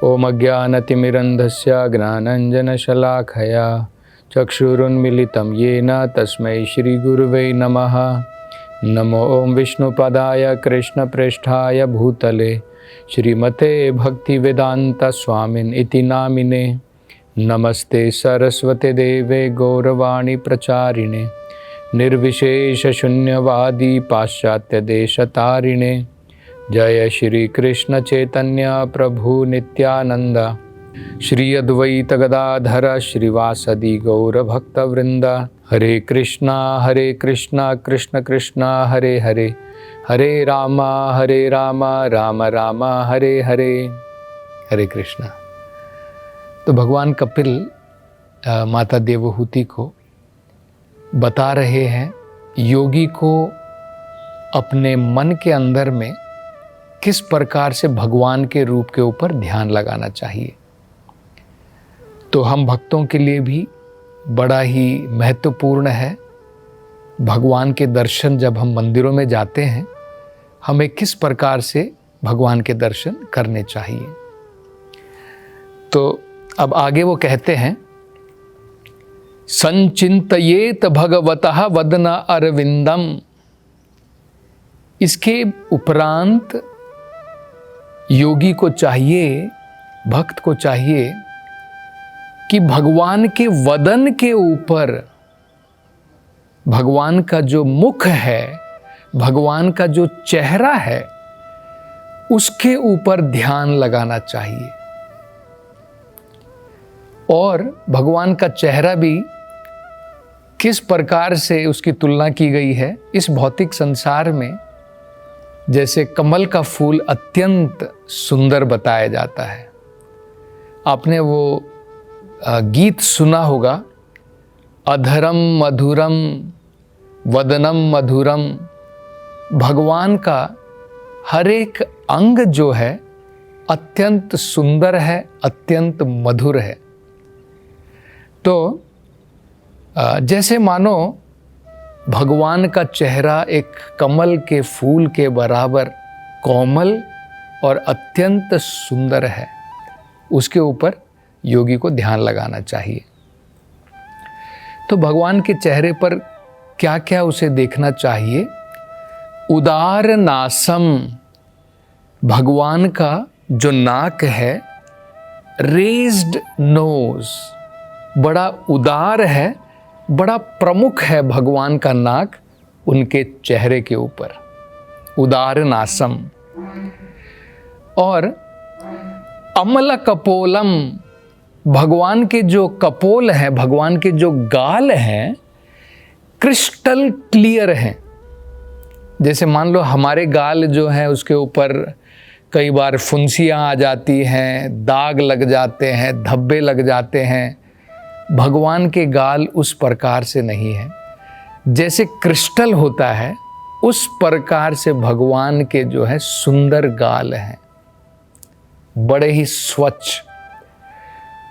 ओम अज्ञानतिमिरन्धस्य ज्ञानाञ्जनशलाखया चक्षुरुन्मीलितं येन तस्मै श्रीगुरुवे नमः। नमो ओं विष्णुपदाय कृष्णप्रेष्ठाय भूतले श्रीमते भक्तिवेदान्तस्वामिन् इति नामिने। नमस्ते सरस्वते देवे गौरवाणी प्रचारिणे निर्विशेषशून्यवादी पाश्चात्यदेशतारिणे। जय श्री कृष्ण चैतन्य प्रभु नित्यानंद श्री अद्वैत गदाधर श्रीवासदि गौर भक्तवृंद। हरे कृष्णा कृष्ण कृष्णा हरे हरे, हरे राम राम राम हरे हरे। हरे कृष्णा। तो भगवान कपिल माता देवहूति को बता रहे हैं योगी को अपने मन के अंदर में किस प्रकार से भगवान के रूप के ऊपर ध्यान लगाना चाहिए। तो हम भक्तों के लिए भी बड़ा ही महत्वपूर्ण है भगवान के दर्शन। जब हम मंदिरों में जाते हैं हमें किस प्रकार से भगवान के दर्शन करने चाहिए। तो अब आगे वो कहते हैं संचिंतयेत भगवतः वदन अरविंदम। इसके उपरांत योगी को चाहिए, भक्त को चाहिए कि भगवान के वदन के ऊपर, भगवान का जो मुख है, भगवान का जो चेहरा है, उसके ऊपर ध्यान लगाना चाहिए। और भगवान का चेहरा भी किस प्रकार से उसकी तुलना की गई है। इस भौतिक संसार में जैसे कमल का फूल अत्यंत सुंदर बताया जाता है। आपने वो गीत सुना होगा, अधरम मधुरम वदनम मधुरम। भगवान का हर एक अंग जो है अत्यंत सुंदर है, अत्यंत मधुर है। तो जैसे मानो भगवान का चेहरा एक कमल के फूल के बराबर कोमल और अत्यंत सुंदर है, उसके ऊपर योगी को ध्यान लगाना चाहिए। तो भगवान के चेहरे पर क्या क्या उसे देखना चाहिए। उदार नासम, भगवान का जो नाक है, रेज्ड नोज, बड़ा उदार है, बड़ा प्रमुख है भगवान का नाक उनके चेहरे के ऊपर, उदार नासम। और अमल कपोलम, भगवान के जो कपोल हैं, भगवान के जो गाल हैं, क्रिस्टल क्लियर हैं। जैसे मान लो हमारे गाल जो हैं उसके ऊपर कई बार फुंसियाँ आ जाती हैं, दाग लग जाते हैं, धब्बे लग जाते हैं। भगवान के गाल उस प्रकार से नहीं है। जैसे क्रिस्टल होता है उस प्रकार से भगवान के जो है सुंदर गाल हैं, बड़े ही स्वच्छ।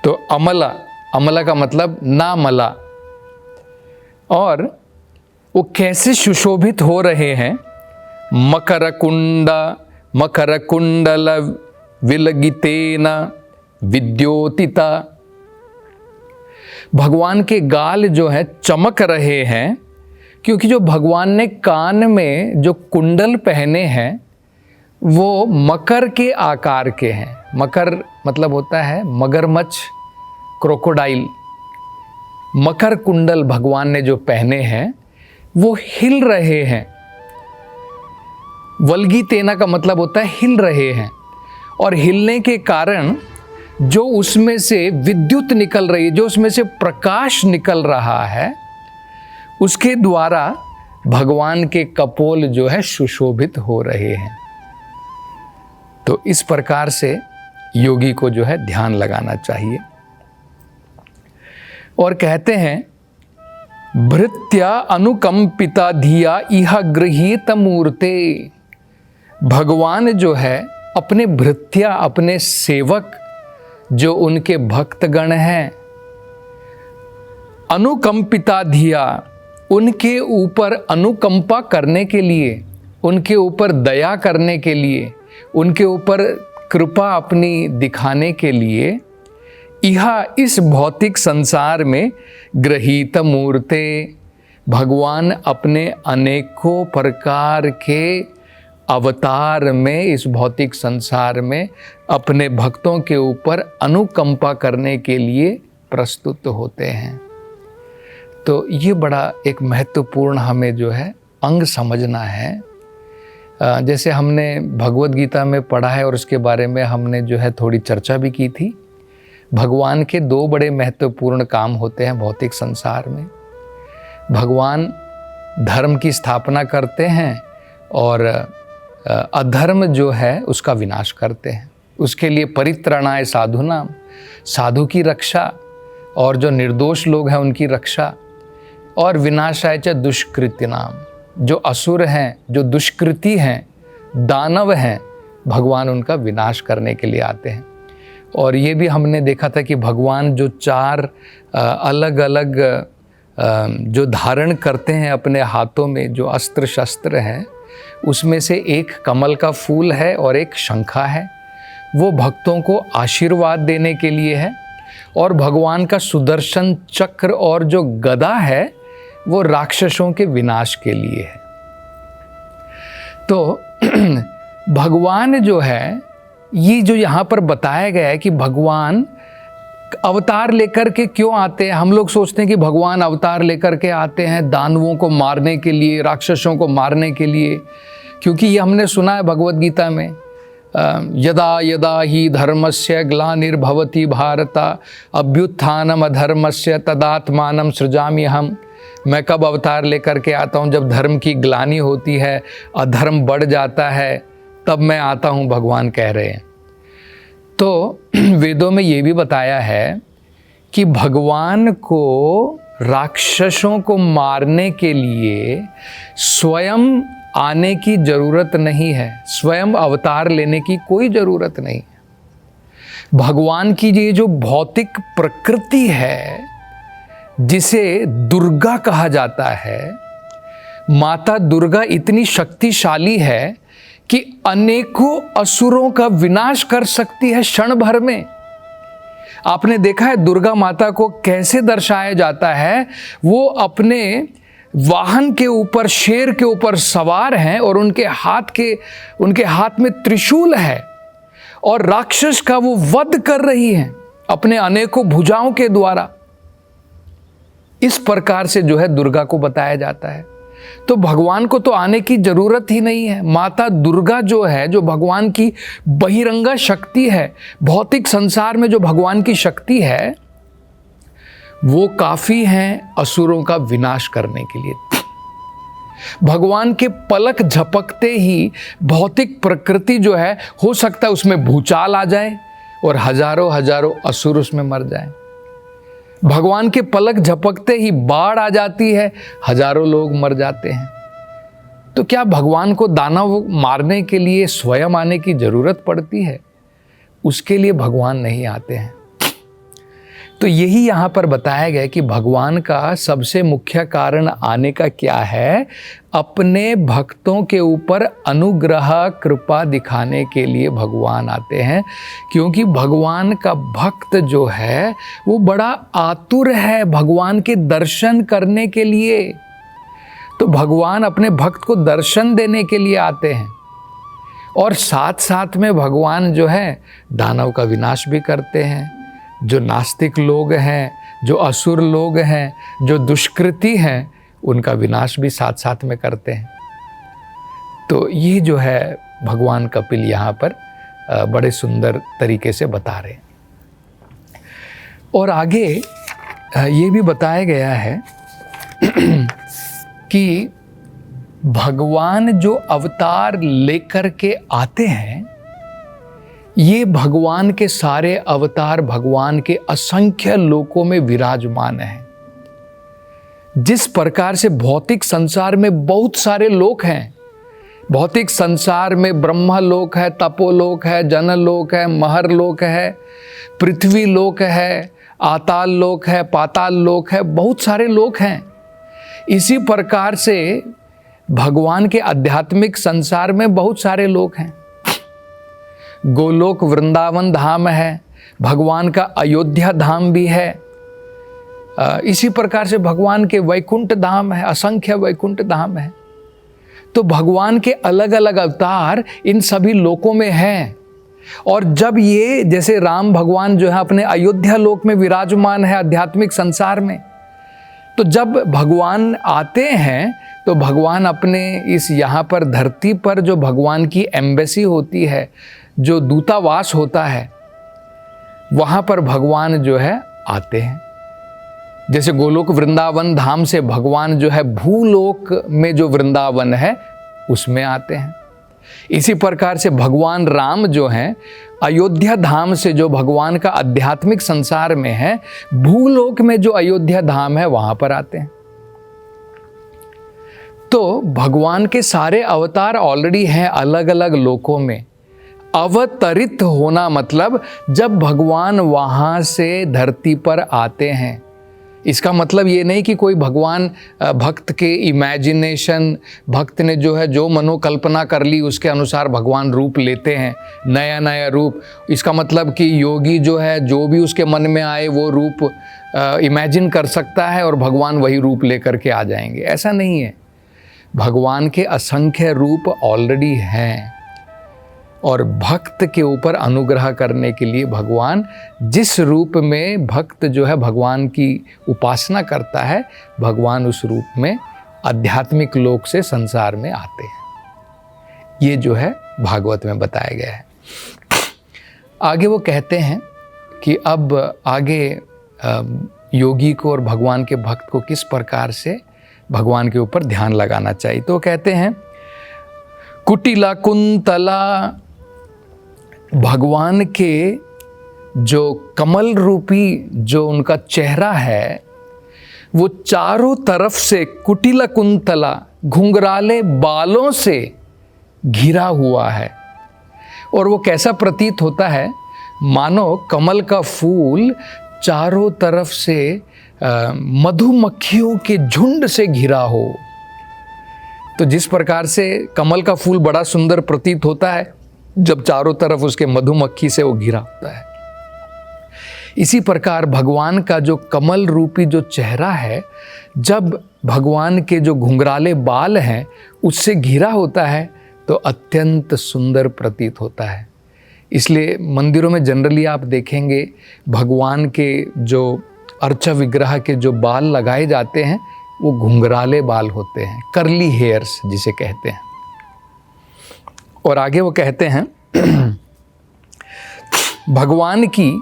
तो अमला, अमला का मतलब नामला। और वो कैसे सुशोभित हो रहे हैं। मकर कुंडल विलगितेन विद्योतिता। भगवान के गाल जो है चमक रहे हैं क्योंकि जो भगवान ने कान में जो कुंडल पहने हैं वो मकर के आकार के हैं। मकर मतलब होता है मगरमच्छ, क्रोकोडाइल। मकर कुंडल भगवान ने जो पहने हैं वो हिल रहे हैं। वल्गी तेना का मतलब होता है हिल रहे हैं। और हिलने के कारण जो उसमें से विद्युत निकल रही है, जो उसमें से प्रकाश निकल रहा है, उसके द्वारा भगवान के कपोल जो है सुशोभित हो रहे हैं। तो इस प्रकार से योगी को जो है ध्यान लगाना चाहिए। और कहते हैं भृत्या अनुकंपिता धिया इह गृहीत मूर्ते। भगवान जो है अपने भृत्या, अपने सेवक, जो उनके भक्तगण हैं, अनुकंपिता धिया, उनके ऊपर अनुकंपा करने के लिए, उनके ऊपर दया करने के लिए, उनके ऊपर कृपा अपनी दिखाने के लिए यह इस भौतिक संसार में गृहीत मूर्ते, भगवान अपने अनेकों प्रकार के अवतार में इस भौतिक संसार में अपने भक्तों के ऊपर अनुकंपा करने के लिए प्रस्तुत होते हैं। तो ये बड़ा एक महत्वपूर्ण हमें जो है अंग समझना है। जैसे हमने भगवद गीता में पढ़ा है और उसके बारे में हमने जो है थोड़ी चर्चा भी की थी। भगवान के दो बड़े महत्वपूर्ण काम होते हैं भौतिक संसार में। भगवान धर्म की स्थापना करते हैं और अधर्म जो है उसका विनाश करते हैं। उसके लिए परित्राणाय साधुनाम, साधु की रक्षा और जो निर्दोष लोग हैं उनकी रक्षा, और विनाशाय च दुष्कृत्यानाम, जो असुर हैं, जो दुष्कृति हैं, दानव हैं, भगवान उनका विनाश करने के लिए आते हैं। और ये भी हमने देखा था कि भगवान जो चार अलग अलग जो धारण करते हैं अपने हाथों में, जो अस्त्र शस्त्र हैं, उसमें से एक कमल का फूल है और एक शंखा है। वो भक्तों को आशीर्वाद देने के लिए है, और भगवान का सुदर्शन चक्र और जो गदा है वो राक्षसों के विनाश के लिए है। तो भगवान जो है, ये जो यहाँ पर बताया गया है कि भगवान अवतार लेकर के क्यों आते हैं। हम लोग सोचते हैं कि भगवान अवतार लेकर के आते हैं दानवों को मारने के लिए, राक्षसों को मारने के लिए, क्योंकि ये हमने सुना है भगवद गीता में, यदा यदा ही धर्मस्य ग्लानिर्भवति भारत अभ्युत्थानम अधर्मस्य तदात्मानं सृजामि हम। मैं कब अवतार लेकर के आता हूँ, जब धर्म की ग्लानि होती है, अधर्म बढ़ जाता है, तब मैं आता हूँ, भगवान कह रहे हैं। तो वेदों में ये भी बताया है कि भगवान को राक्षसों को मारने के लिए स्वयं आने की जरूरत नहीं है, स्वयं अवतार लेने की कोई जरूरत नहीं है। भगवान की ये जो भौतिक प्रकृति है, जिसे दुर्गा कहा जाता है, माता दुर्गा इतनी शक्तिशाली है कि अनेकों असुरों का विनाश कर सकती है क्षण भर में। आपने देखा है दुर्गा माता को कैसे दर्शाया जाता है, वो अपने वाहन के ऊपर, शेर के ऊपर सवार हैं और उनके हाथ में त्रिशूल है और राक्षस का वो वध कर रही हैं अपने अनेकों भुजाओं के द्वारा। इस प्रकार से जो है दुर्गा को बताया जाता है। तो भगवान को तो आने की जरूरत ही नहीं है। माता दुर्गा जो है, जो भगवान की बहिरंगा शक्ति है, भौतिक संसार में जो भगवान की शक्ति है, वो काफी हैं असुरों का विनाश करने के लिए। भगवान के पलक झपकते ही भौतिक प्रकृति जो है, हो सकता है उसमें भूचाल आ जाए और हजारों हजारों असुर उसमें मर जाएं। भगवान के पलक झपकते ही बाढ़ आ जाती है, हजारों लोग मर जाते हैं। तो क्या भगवान को दानव मारने के लिए स्वयं आने की जरूरत पड़ती है? उसके लिए भगवान नहीं आते हैं। तो यही यहाँ पर बताया गया कि भगवान का सबसे मुख्य कारण आने का क्या है, अपने भक्तों के ऊपर अनुग्रह कृपा दिखाने के लिए भगवान आते हैं। क्योंकि भगवान का भक्त जो है वो बड़ा आतुर है भगवान के दर्शन करने के लिए। तो भगवान अपने भक्त को दर्शन देने के लिए आते हैं, और साथ साथ में भगवान जो है दानव का विनाश भी करते हैं। जो नास्तिक लोग हैं, जो असुर लोग हैं, जो दुष्कृति हैं, उनका विनाश भी साथ साथ में करते हैं। तो ये जो है भगवान कपिल यहाँ पर बड़े सुंदर तरीके से बता रहे हैं। और आगे ये भी बताया गया है कि भगवान जो अवतार लेकर के आते हैं, ये भगवान के सारे अवतार भगवान के असंख्य लोकों में विराजमान हैं। जिस प्रकार से भौतिक संसार में बहुत सारे लोक हैं, भौतिक संसार में ब्रह्मा लोक है, तपोलोक है, जनलोक है, महर लोक है, पृथ्वी लोक है, आताल लोक है, पाताल लोक है, बहुत सारे लोक हैं। इसी प्रकार से भगवान के आध्यात्मिक संसार में बहुत सारे लोक हैं। गोलोक वृंदावन धाम है, भगवान का अयोध्या धाम भी है। इसी प्रकार से भगवान के वैकुंठ धाम है, असंख्य वैकुंठ धाम है। तो भगवान के अलग अलग अवतार इन सभी लोकों में हैं। और जब ये जैसे राम भगवान जो है अपने अयोध्या लोक में विराजमान है आध्यात्मिक संसार में, तो जब भगवान आते हैं तो भगवान अपने इस यहाँ पर धरती पर जो भगवान की एम्बेसी होती है, जो दूतावास होता है, वहाँ पर भगवान जो है आते हैं। जैसे गोलोक वृंदावन धाम से भगवान जो है भूलोक में जो वृंदावन है उसमें आते हैं। इसी प्रकार से भगवान राम जो हैं अयोध्या धाम से जो भगवान का आध्यात्मिक संसार में है, भूलोक में जो अयोध्या धाम है वहां पर आते हैं। तो भगवान के सारे अवतार ऑलरेडी हैं अलग अलग लोकों में। अवतरित होना मतलब जब भगवान वहां से धरती पर आते हैं। इसका मतलब ये नहीं कि कोई भगवान भक्त के इमेजिनेशन, भक्त ने जो है जो मनोकल्पना कर ली उसके अनुसार भगवान रूप लेते हैं, नया नया रूप। इसका मतलब कि योगी जो है जो भी उसके मन में आए वो रूप इमेजिन कर सकता है और भगवान वही रूप लेकर के आ जाएंगे, ऐसा नहीं है। भगवान के असंख्य रूप ऑलरेडी हैं और भक्त के ऊपर अनुग्रह करने के लिए भगवान जिस रूप में भक्त जो है भगवान की उपासना करता है, भगवान उस रूप में आध्यात्मिक लोक से संसार में आते हैं। ये जो है भागवत में बताया गया है। आगे वो कहते हैं कि अब आगे योगी को और भगवान के भक्त को किस प्रकार से भगवान के ऊपर ध्यान लगाना चाहिए। तो कहते हैं कुटिला कुंतला, भगवान के जो कमल रूपी जो उनका चेहरा है वो चारों तरफ से कुटिला कुंतला घुंघराले बालों से घिरा हुआ है। और वो कैसा प्रतीत होता है, मानो कमल का फूल चारों तरफ से मधुमक्खियों के झुंड से घिरा हो। तो जिस प्रकार से कमल का फूल बड़ा सुंदर प्रतीत होता है जब चारों तरफ उसके मधुमक्खी से वो घिरा होता है, इसी प्रकार भगवान का जो कमल रूपी जो चेहरा है जब भगवान के जो घुंघराले बाल हैं उससे घिरा होता है तो अत्यंत सुंदर प्रतीत होता है। इसलिए मंदिरों में जनरली आप देखेंगे भगवान के जो अर्चा विग्रह के जो बाल लगाए जाते हैं वो घुंघराले बाल होते हैं, कर्ली हेयर्स जिसे कहते हैं। और आगे वो कहते हैं भगवान की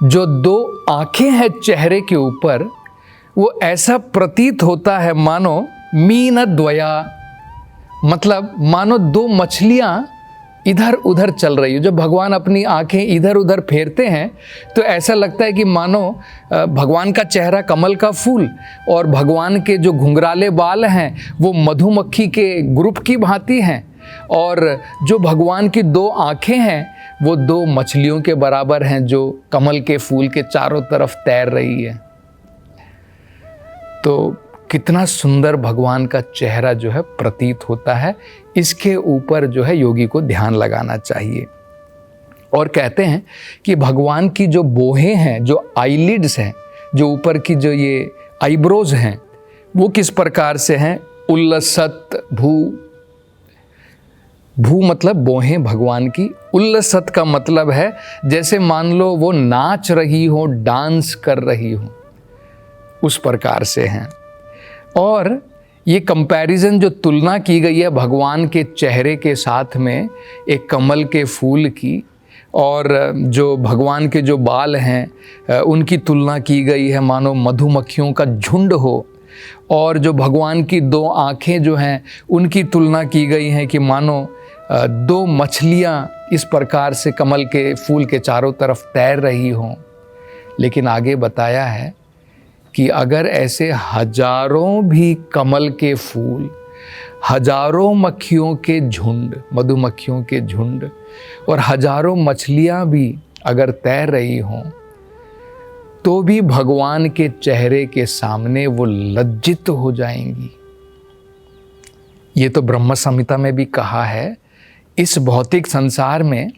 जो दो आंखें हैं चेहरे के ऊपर वो ऐसा प्रतीत होता है मानो मीन द्वया, मतलब मानो दो मछलियां इधर उधर चल रही हो। जब भगवान अपनी आंखें इधर उधर फेरते हैं तो ऐसा लगता है कि मानो भगवान का चेहरा कमल का फूल और भगवान के जो घुंघराले बाल हैं वो मधुमक्खी के ग्रुप की भांति हैं, और जो भगवान की दो आंखें हैं वो दो मछलियों के बराबर हैं जो कमल के फूल के चारों तरफ तैर रही है। तो कितना सुंदर भगवान का चेहरा जो है प्रतीत होता है। इसके ऊपर जो है योगी को ध्यान लगाना चाहिए। और कहते हैं कि भगवान की जो बोहें हैं, जो आईलिड्स हैं, जो ऊपर की जो ये आईब्रोज हैं वो किस प्रकार से हैं, उल्लसत भू, भू मतलब बोहें भगवान की, उल्लसत का मतलब है जैसे मान लो वो नाच रही हो, डांस कर रही हो, उस प्रकार से हैं। और ये कंपैरिजन जो तुलना की गई है भगवान के चेहरे के साथ में एक कमल के फूल की, और जो भगवान के जो बाल हैं उनकी तुलना की गई है मानो मधुमक्खियों का झुंड हो, और जो भगवान की दो आँखें जो हैं उनकी तुलना की गई है कि मानो दो मछलियाँ इस प्रकार से कमल के फूल के चारों तरफ तैर रही हों। लेकिन आगे बताया है कि अगर ऐसे हजारों भी कमल के फूल, हजारों मक्खियों के झुंड, मधुमक्खियों के झुंड और हजारों मछलियां भी अगर तैर रही हों तो भी भगवान के चेहरे के सामने वो लज्जित हो जाएंगी। ये तो ब्रह्म संहिता में भी कहा है। इस भौतिक संसार में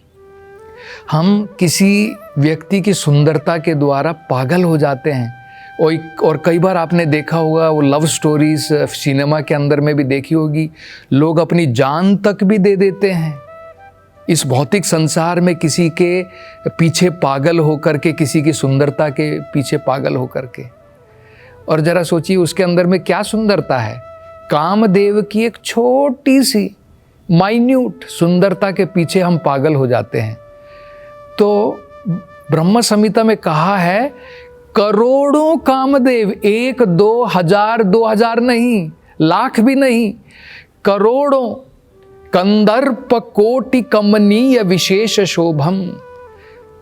हम किसी व्यक्ति की सुंदरता के द्वारा पागल हो जाते हैं। और कई बार आपने देखा होगा, वो लव स्टोरीज सिनेमा के अंदर में भी देखी होगी, लोग अपनी जान तक भी दे देते हैं इस भौतिक संसार में, किसी के पीछे पागल होकर के, किसी की सुंदरता के पीछे पागल होकर के। और जरा सोचिए उसके अंदर में क्या सुंदरता है। कामदेव की एक छोटी सी माइन्यूट सुंदरता के पीछे हम पागल हो जाते हैं। तो ब्रह्म संहिता में कहा है करोड़ों कामदेव, 1 2 हजार 2000 नहीं, लाख भी नहीं, करोड़ों, कंदर्प कोटि कमनीय विशेष शोभम।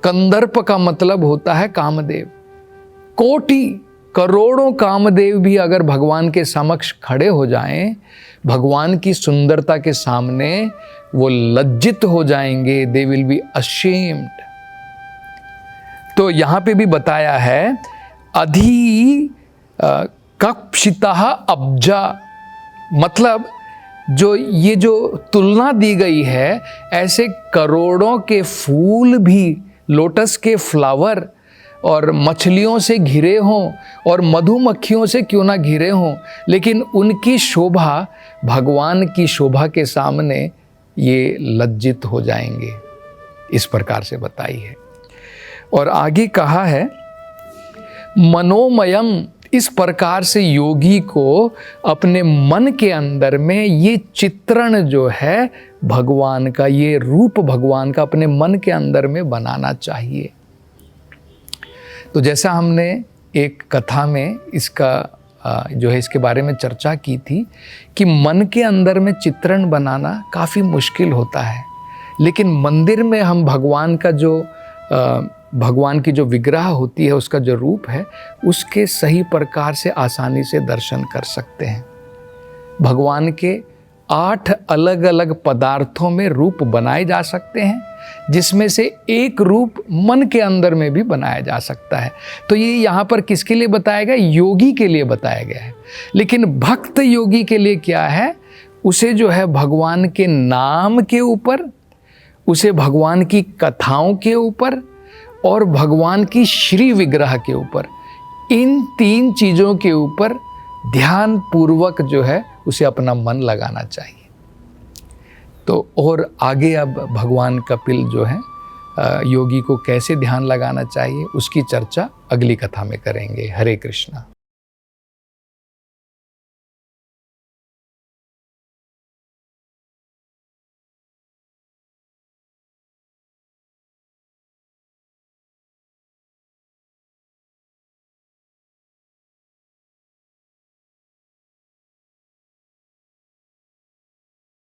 कंदर्प का मतलब होता है कामदेव। कोटि, करोड़ों कामदेव भी अगर भगवान के समक्ष खड़े हो जाएं, भगवान की सुंदरता के सामने, वो लज्जित हो जाएंगे। They will be ashamed. तो यहाँ पे भी बताया है अधि कक्षितः अब्जा, मतलब जो तुलना दी गई है, ऐसे करोड़ों के फूल भी, लोटस के फ्लावर और मछलियों से घिरे हों और मधुमक्खियों से क्यों ना घिरे हों, लेकिन उनकी शोभा भगवान की शोभा के सामने ये लज्जित हो जाएंगे। इस प्रकार से बताई है। और आगे कहा है मनोमयम, इस प्रकार से योगी को अपने मन के अंदर में ये चित्रण जो है भगवान का, ये रूप भगवान का अपने मन के अंदर में बनाना चाहिए। तो जैसा हमने एक कथा में इसका जो है इसके बारे में चर्चा की थी कि मन के अंदर में चित्रण बनाना काफ़ी मुश्किल होता है, लेकिन मंदिर में हम भगवान का जो भगवान की जो विग्रह होती है, उसका जो रूप है, उसके सही प्रकार से आसानी से दर्शन कर सकते हैं। भगवान के 8 अलग अलग पदार्थों में रूप बनाए जा सकते हैं, जिसमें से एक रूप मन के अंदर में भी बनाया जा सकता है। तो ये यहाँ पर किसके लिए बताया गया? योगी के लिए बताया गया है। लेकिन भक्त योगी के लिए क्या है? उसे जो है भगवान के नाम के ऊपर, उसे भगवान की कथाओं के ऊपर और भगवान की श्री विग्रह के ऊपर, इन 3 चीज़ों के ऊपर ध्यान पूर्वक जो है उसे अपना मन लगाना चाहिए। तो और आगे अब भगवान कपिल जो है योगी को कैसे ध्यान लगाना चाहिए, उसकी चर्चा अगली कथा में करेंगे। हरे कृष्णा।